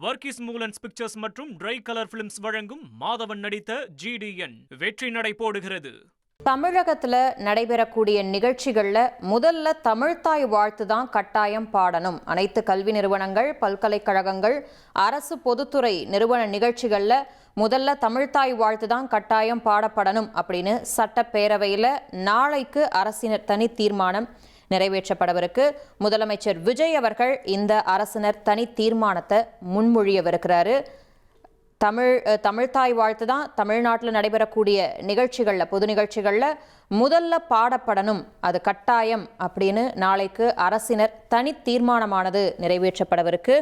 Varghese மூலன்ஸ் pictures மற்றும் try colour films வழங்கும் மாதவன் நடித்த GDN வெற்றி நடை போடுகிறது. தமிழகத்துல நடைபெறக்கூடிய நிகழ்ச்சிகள்ல முதல்ல தமிழ்த்தாய் வாழ்த்து தான் கட்டாயம் பாடணும். அனைத்து கல்வி நிறுவனங்கள், பல்கலைக்கழகங்கள், அரசு பொதுத்துறை நிறுவன நிகழ்ச்சிகள்ல முதல்ல தமிழ்த்தாய் வாழ்த்து தான் கட்டாயம் பாடப்படணும் அப்படின்னு சட்டப்பேரவையில் நாளைக்கு அரசினர் தனி தீர்மானம் நிறைவேற்றப்படவிருக்கு. முதலமைச்சர் விஜய் அவர்கள் இந்த அரசினர் தனி தீர்மானத்தை முன்மொழியவிருக்கிறாரு. தமிழ்த்தாய் வாழ்த்து தான் தமிழ்நாட்டில் நடைபெறக்கூடிய நிகழ்ச்சிகளில், பொது நிகழ்ச்சிகளில் முதல்ல பாடப்படணும், அது கட்டாயம் அப்படின்னு நாளைக்கு அரசினர் தனி தீர்மானமானது நிறைவேற்றப்படவிருக்கு.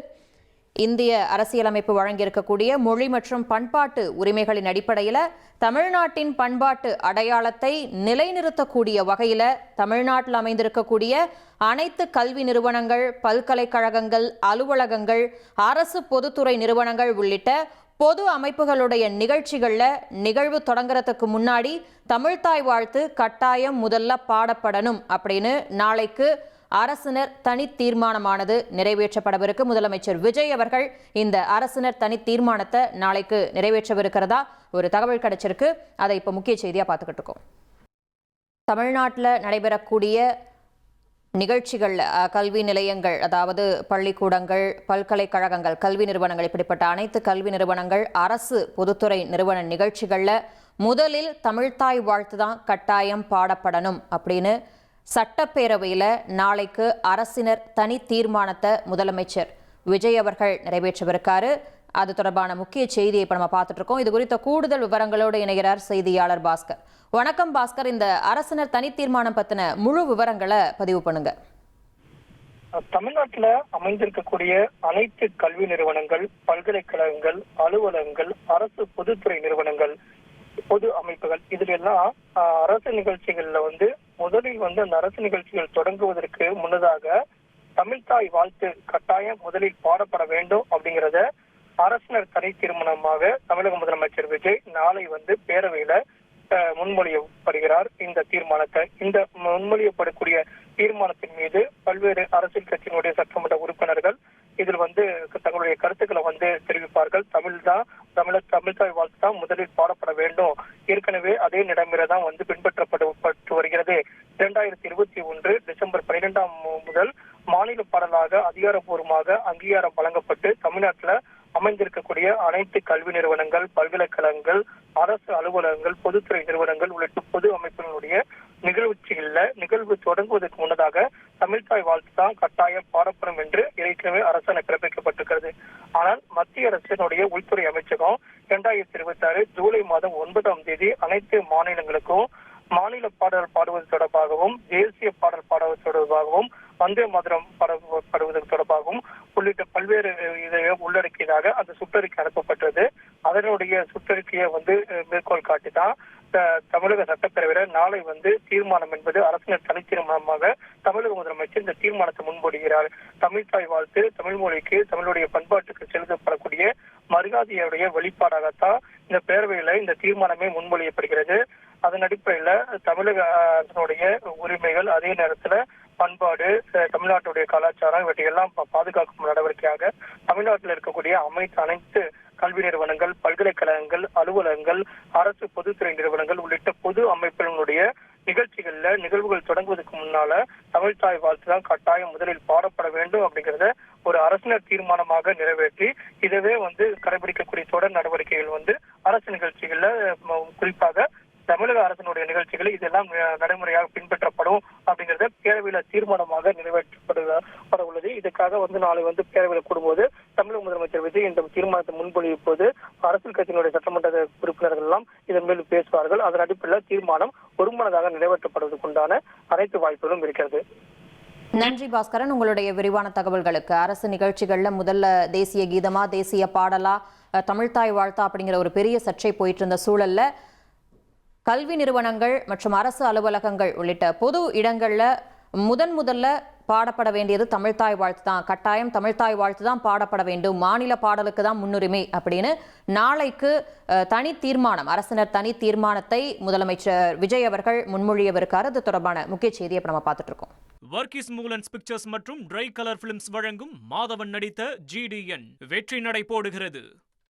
இந்திய அரசியலமைப்பு வழங்கியிருக்கக்கூடிய மொழி மற்றும் பண்பாட்டு உரிமைகளின் அடிப்படையில் தமிழ்நாட்டின் பண்பாட்டு அடையாளத்தை நிலைநிறுத்தக்கூடிய வகையில் தமிழ்நாட்டில் அமைந்திருக்கக்கூடிய அனைத்து கல்வி நிறுவனங்கள், பல்கலைக்கழகங்கள், அலுவலகங்கள், அரசு பொதுத்துறை நிறுவனங்கள் உள்ளிட்ட பொது அமைப்புகளுடைய நிகழ்ச்சிகளில் நிகழ்வு தொடங்குறதுக்கு முன்னாடி தமிழ்த்தாய் வாழ்த்து கட்டாயம் முதல்ல பாடப்படணும் அப்படின்னு நாளைக்கு அரசினர் தனி தீர்மானமானது நிறைவேற்றப்படவிருக்கு. முதலமைச்சர் விஜய் அவர்கள் இந்த அரசினர் தனி தீர்மானத்தை நாளைக்கு நிறைவேற்றவிருக்கிறதா ஒரு தகவல் கிடைச்சிருக்கு. அதை இப்போ முக்கிய செய்தியா பார்த்துக்கிட்டு இருக்கோம். தமிழ்நாட்டில் நடைபெறக்கூடிய நிகழ்ச்சிகள், கல்வி நிலையங்கள், அதாவது பள்ளிக்கூடங்கள், பல்கலைக்கழகங்கள், கல்வி நிறுவனங்கள், இப்படிப்பட்ட அனைத்து கல்வி நிறுவனங்கள், அரசு பொதுத்துறை நிறுவன நிகழ்ச்சிகளில் முதலில் தமிழ்த்தாய் வாழ்த்து தான் கட்டாயம் பாடப்படணும் அப்படின்னு சட்டப்பேரவையில் நாளைக்கு அரசினர் தனி தீர்மானத்தை முதலமைச்சர் விஜய் அவர்கள் நிறைவேற்றவிருக்காரு. அது தொடர்பான முக்கிய செய்தியை இப்போ நம்ம பார்த்துட்டு இருக்கோம். இது குறித்த கூடுதல் விவரங்களோடு இணைகிறார் செய்தியாளர் பாஸ்கர். வணக்கம் பாஸ்கர், இந்த அரசினர் தனி தீர்மானம் பத்தின முழு விவரங்களை பதிவு பண்ணுங்க. தமிழ்நாட்டில் அமைந்திருக்கக்கூடிய அனைத்து கல்வி நிறுவனங்கள், பல்கலைக்கழகங்கள், அலுவலகங்கள், அரசு பொதுத்துறை நிறுவனங்கள், பொது அமைப்புகள், இதுல எல்லாம் அரசு நிகழ்ச்சிகள்ல முதலில் அந்த அரசு நிகழ்ச்சிகள் தொடங்குவதற்கு முன்னதாக தமிழ்த்தாய் வாழ்த்து கட்டாயம் முதலில் பாடப்பட வேண்டும் அப்படிங்கிறத அரசினர் தனி தீர்மானமாக தமிழக முதலமைச்சர் விஜய் நாளை பேரவையில முன்மொழியப்படுகிறார். இந்த தீர்மானத்தை, இந்த முன்மொழியப்படக்கூடிய தீர்மானத்தின் மீது பல்வேறு அரசியல் கட்சியினுடைய சட்டமன்ற உறுப்பினர்கள் இதில் தங்களுடைய கருத்துக்களை தெரிவிப்பார்கள். தமிழ்த்தாய் வாழ்த்து தான் முதலில் பாடப்பட வேண்டும். ஏற்கனவே அதே நடைமுறைதான் பின்பற்றப்பட்டு வருகிறது. 2021 டிசம்பர் 12 முதல் மாநில பாடலாக அதிகாரப்பூர்வமாக அங்கீகாரம் வழங்கப்பட்டு தமிழ்நாட்டில் அமைந்திருக்கக்கூடிய அனைத்து கல்வி நிறுவனங்கள், பல்கலைக்கழகங்கள், அரசு அலுவலகங்கள், பொதுத்துறை நிறுவனங்கள் உள்ளிட்ட பொது அமைப்புகளுடைய நிகழ்வு தொடங்குவதற்கு முன்னதாக தமிழ்த்தாய் வாழ்த்து தான் கட்டாயம் பாடப்படும் என்று ஏற்கனவே அரசாணை பிறப்பிக்கப்பட்டிருக்கிறது. ஆனால் மத்திய அரசினுடைய உள்துறை அமைச்சகம் 2026 ஜூலை மாதம் 9ஆம் தேதி அனைத்து மாநிலங்களுக்கும் மாநில பாடல் பாடுவது தொடர்பாகவும், தேசிய பாடல் பாடுவது தொடர்பாகவும், வந்தே மாதரம் பாடுவது தொடர்பாகவும் உள்ளிட்ட பல்வேறு இதை உள்ளடக்கியதாக அந்த சுற்றறிக்கை அனுப்பப்பட்டது. அதனுடைய சுற்றறிக்கையை மேற்கோள் காட்டிதான் தமிழக சட்டப்பேரவையில் நாளை தீர்மானம் என்பது அரசினர் தனி தீர்மானமாக தமிழக முதலமைச்சர் இந்த தீர்மானத்தை முன்மொழிகிறார். தமிழ்த்தாய் வாழ்த்து தமிழ் மொழிக்கு, தமிழுடைய பண்பாட்டுக்கு செலுத்தப்படக்கூடிய மரியாதையுடைய வெளிப்பாடாகத்தான் இந்த பேரவையில இந்த தீர்மானமே முன்மொழியப்படுகிறது. அதன் அடிப்படையில தமிழக அரசினுடைய உரிமைகள், அதே நேரத்துல பண்பாடு, தமிழ்நாட்டுடைய கலாச்சாரம் இவற்றையெல்லாம் பாதுகாக்கும் நடவடிக்கையாக தமிழ்நாட்டில் இருக்கக்கூடிய அனைத்து கல்வி நிறுவனங்கள், பல்கலைக்கழகங்கள், அலுவலகங்கள், அரசு பொதுத்துறை நிறுவனங்கள் உள்ளிட்ட பொது அமைப்புகளுடைய நிகழ்வுகள் தொடங்குவதற்கு முன்னால தமிழ்த்தாய் வாழ்த்து தான் கட்டாயம் முதலில் பாடப்பட வேண்டும் அப்படிங்கிறத ஒரு அரசினர் தீர்மானமாக நிறைவேற்றி இதவே கடைபிடிக்கக்கூடிய தொடர் நடவடிக்கைகள் அரசு நிகழ்ச்சிகள்ல, குறிப்பாக தமிழக அரசினுடைய நிகழ்ச்சிகள் இதெல்லாம் நடைமுறையாக பின்பற்றப்படும் அப்படிங்கறத பேரவையில தீர்மானமாக நிறைவேற்றப்பட உள்ளது. இதுக்காக நாளை பேரவையில கூடும்போது தமிழக முதலமைச்சர் விஜய் இந்த தீர்மானத்தை முன்மொழியும் போது அரசியல் கட்சியினுடைய சட்டமன்ற உறுப்பினர்கள் எல்லாம் இதன் மேல் பேசுவார்கள். அதன் அடிப்படையில் தீர்மானம் ஒருமனதாக நிறைவேற்றப்படுவதற்குண்டான அனைத்து வாய்ப்புகளும் இருக்கிறது. நன்றி பாஸ்கரன், உங்களுடைய விரிவான தகவல்களுக்கு. அரசு நிகழ்ச்சிகள்ல முதல்ல தேசிய கீதமா, தேசிய பாடலா, தமிழ்த்தாய் வாழ்த்தா அப்படிங்கிற ஒரு பெரிய சர்ச்சை போயிட்டு இருந்த சூழல்ல கல்வி நிறுவனங்கள் மற்றும் அரசு அலுவலகங்கள் உள்ளிட்ட பொது இடங்கள்ல முதல்ல பாடப்பட வேண்டியது தமிழ்த்தாய் வாழ்த்து தான், கட்டாயம் தமிழ்த்தாய் வாழ்த்து தான் பாடப்பட வேண்டும், மாநில பாடலுக்கு தான் முன்னுரிமை அப்படின்னு நாளைக்கு தனி தீர்மானம், அரசினர் தனி தீர்மானத்தை முதலமைச்சர் விஜய் அவர்கள் முன்மொழியவிருக்காரு. அது தொடர்பான முக்கிய செய்தியை நம்ம பார்த்துட்டு இருக்கோம். வர்கீஸ் மூலன்ஸ் பிக்சர்ஸ் மற்றும் ட்ரை கலர் பிலிம்ஸ் வழங்கும் மாதவன் நடித்த GDN வெற்றி நடை போடுகிறது.